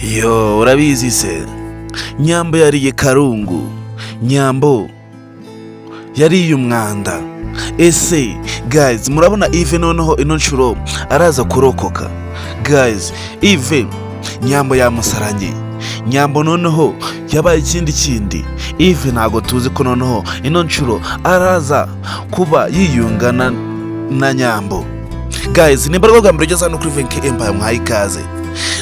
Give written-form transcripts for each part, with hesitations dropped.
Yo, urabizi se, Nyambo yariye Karungu, Nyambo yariye umwanda. Ese guys, murabona Yves noneho ino nshuro araza kurokoka. Guys, Yves Nyambo yamusaranye, Nyambo noneho yabaye ikindi. Yves ntago tuzi ko noneho ino nshuro araza kuba yiyungana na Nyambo. Guys, nimba rwo bwa mbere ugeze hano kuri Venke Empire mwahaye ikaze.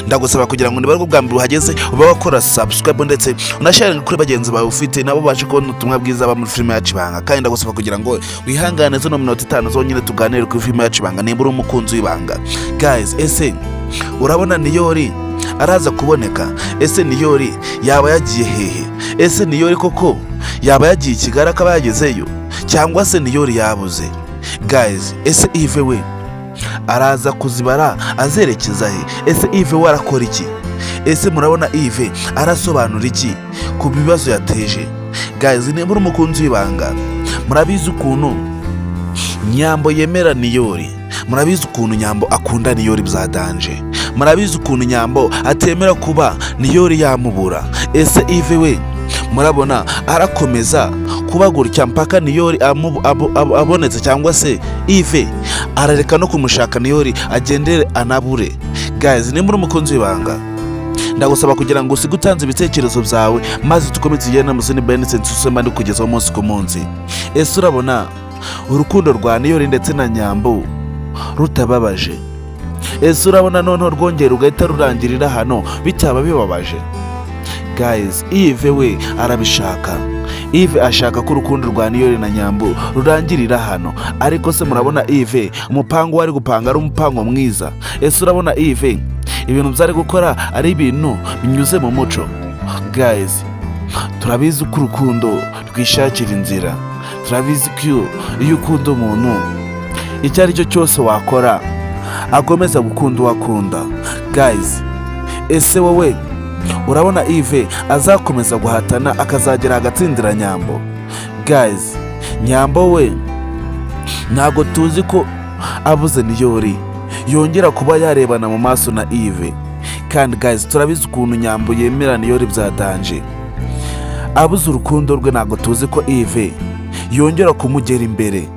Ndagusaba kugira ngo niba rwo bwa mbere uhageze ube wakora subscribe ndetse unasharinga kuri bagenzi bawe ufite nabo baje kubona ubutumwa bwiza ba muri filime yacu Ibanga. Kandi ndagusaba kugira ngo wihangane zo minota 5 zonyine tuganire kuri filime yacu Ibanga nimba uri umukunzi w'Ibanga. Guys, ese urabona Niyori araza kuboneka? Ese Niyori yaba yagiye hehe? Ese Niyori koko yaba yagiye Kigali akaba yagezeyo cyangwa se Niyori yabuze? Guys, ese Yves we araza kuzibara azerekeza he? Ese Yves we arakora iki? Ese murabona Yves arasobanura iki ku bibazo yateje? Guys, nimba uri umukunzi w'Ibanga, murabizi ukuntu Nyambo yemera Niyori, murabizi ukuntu Nyambo akunda Niyori byadanje, murabizi ukuntu Nyambo atemera kuba Niyori yamubura. Ese Yves we murabona arakomeza kubagurika mpaka Niyori abonetse cyangwa se Yves arareka no kumushaka Niyori agendere anabure? Guys, nimba uri umukunzi w'Ibanga, ndagusaba kugira ngo usige utanze ibitekerezo byawe maze tukomeze igenda mu zindi benefits usema ndi kugezaho umunsi ku munsi. Ese urabona urukundo rwa Niyori ndetse na Nyambo rutababaje? Ese urabona noneho rwongera ugahita rurangirira hano bitaba bibabaje? Guys, Yves we arabishaka. Yves ashaka ko urukundo rwa Niyori na Nyambo rurangirira hano, ariko se murabona Yves umupango wari gupanga ari umupango mwiza? Ese urabona Yves ibintu byari gukora ari ibintu binyuze mu muco? Guys, turabizi ko urukundo rwishakira inzira, turabizi ko iyo ukunda umuntu icyo ari cyo cyose wakora agomeza gukunda uwakunda. Guys, ese wowe urabona Yves azakomeza guhatana akazagera agatsindira Nyambo? Guys, Nyambo we ntago tuzi ko abuze Niyori yongera kuba yarebana mu maso na Yves. Kandi guys, turabizi ukuntu Nyambo yemera Niyori byadanje. Abuze urukundo rwe ntago tuzi ko Yves yongera kumugera imbere.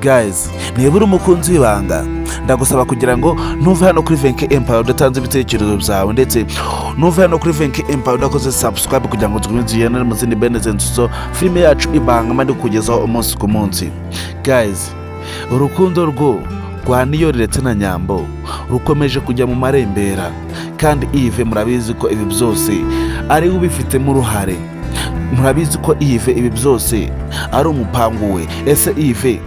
Guys, niba uri umukunzi w'Ibanga, ndagusaba kugira ngo ntuve hano kuri Venke Empire udatanze ibitekerezo byawe, ndetse ntuve hano kuri Venke Empire udakoze subscribe kugira ngo tukomeze mu zindi benefits so filime yacu Ibanga mandi kugezaho umunsi ku munsi. Guys, urukundo rwa Niyori ndetse na Nyambo rukomeje kujya mu marembera, kandi Yves murabizi ko ibi byose ari ubifitemo uruhare. Murabizi ko Yves ibi byose ari umupango we. Ese Yves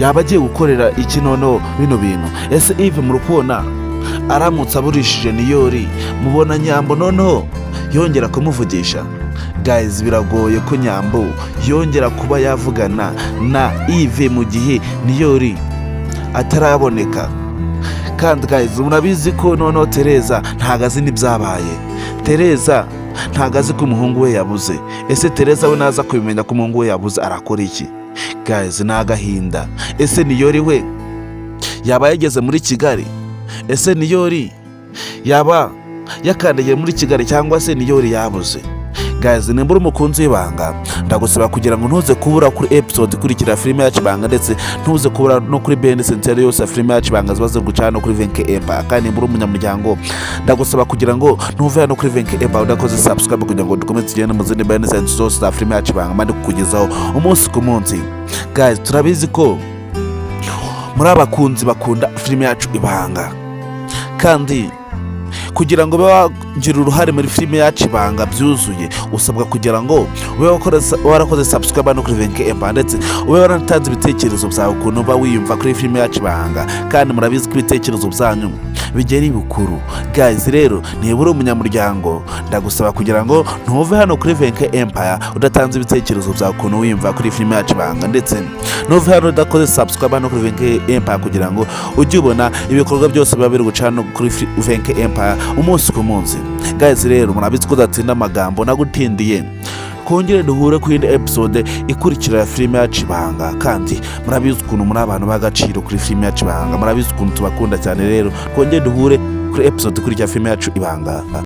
yaba agiye gukorera iki noneho bino bintu? Ese Yves murukubona aramutse aburishije Niyori, mubona Nyambo noneho yongera kumuvugisha? Guys, biragoye ko Nyambo yongera kuba yavugana na Yves mu gihe Niyori ataraboneka. Kandi guys, murabizi ko noneho Tereza ntagazi n'ibyabaye. Tereza ntagazi ko umuhungu we yabuze. Ese Tereza we naza kubimenya ko umuhungu we yabuze arakora iki? Guys, nagahinda. Ese Niyori we yaba yageze muri Kigali? Ese Niyori yaba yakandagiye muri Kigali cyangwa se Niyori yabuze? Guys, nimba uri umukunzi w'Ibanga, ndagusaba kugira ngo ntuze kubura kuri episode ikurikira filime yacu Ibanga, ndetse ntuze kubura no kuri benefits yose filime yacu Ibanga zibaze gucana kuri Venke Empire. Kandi nimba uri umunyamuryango, ndagusaba kugira ngo ntuve hano kuri Venke Empire udakoze subscribe kugira ngo dukomeze tugende mu zindi benefits zose za filime yacu Ibanga mandi kukugezaho umunsi ku munsi. Guys, turabizi ko muri abakunzi bakunda filime yacu Ibanga, kandi kugira ngo ube wagira uruhare muri filime yacu Ibanga byuzuye, usabwa kugira ngo ube warakoze subscribe no kuri Venke Empire, ndetse ube waratanze ibitekerezo byawe ukuntu uba wiyumva kuri filime yacu Ibanga. Kandi murabizi ko ibitekerezo byanyu bigera ibukuru. Guys, rero niba uri umunyamuryango, ndagusaba kugira ngo ntuve hano kuri Venke Empire udatanze ibitekerezo byawe ukuntu wiyumva kuri filime yacu Ibanga, ndetse ntuve hano udakoze subscribe no kuri Venke Empire kugira ngo ujye ubona ibikorwa byose biba biri gucana kuri Venke Empire umunsi ku munsi. Guys, rero murabizi ko udatsinda amagambo nagutindiye. Kongere duhure ku yindi episode ikurikira ya filime yacu Ibanga. Kandi murabizi ukuntu muri abantu bagaciro kuri filime yacu Ibanga, murabizi ukuntu tubakunda cyane. Rero kongere duhure kuri episode ikurikira filime yacu Ibanga.